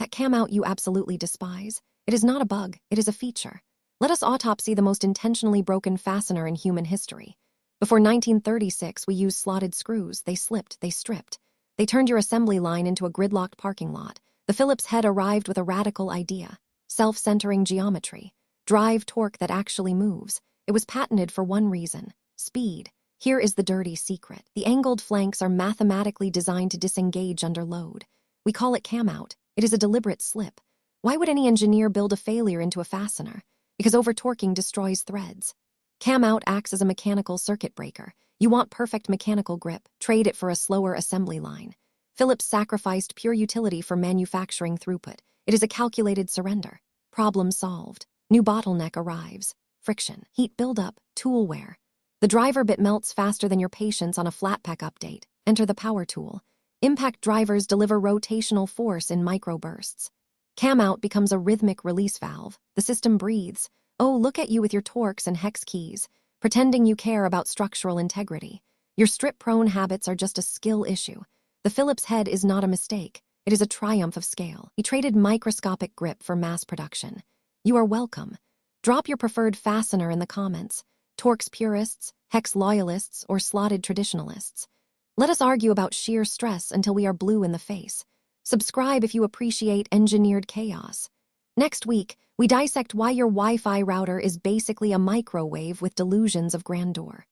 That cam out you absolutely despise? It is not a bug, it is a feature. Let us autopsy the most intentionally broken fastener in human history. Before 1936, we used slotted screws. They slipped, they stripped. They turned your assembly line into a gridlocked parking lot. The Phillips head arrived with a radical idea: self-centering geometry. Drive torque that actually moves. It was patented for one reason: speed. Here is the dirty secret. The angled flanks are mathematically designed to disengage under load. We call it cam out. It is a deliberate slip. Why would any engineer build a failure into a fastener? Because over-torquing destroys threads. Cam out acts as a mechanical circuit breaker. You want perfect mechanical grip, trade it for a slower assembly line. Phillips sacrificed pure utility for manufacturing throughput. It is a calculated surrender. Problem solved. New bottleneck arrives. Friction, heat buildup, tool wear. The driver bit melts faster than your patience on a flat pack update. Enter the power tool. Impact drivers deliver rotational force in microbursts. Cam out becomes a rhythmic release valve. The system breathes. Oh, look at you with your Torx and hex keys, pretending you care about structural integrity. Your strip-prone habits are just a skill issue. The Phillips head is not a mistake. It is a triumph of scale. He traded microscopic grip for mass production. You are welcome. Drop your preferred fastener in the comments. Torx purists, hex loyalists, or slotted traditionalists. Let us argue about shear stress until we are blue in the face. Subscribe if you appreciate engineered chaos. Next week, we dissect why your Wi-Fi router is basically a microwave with delusions of grandeur.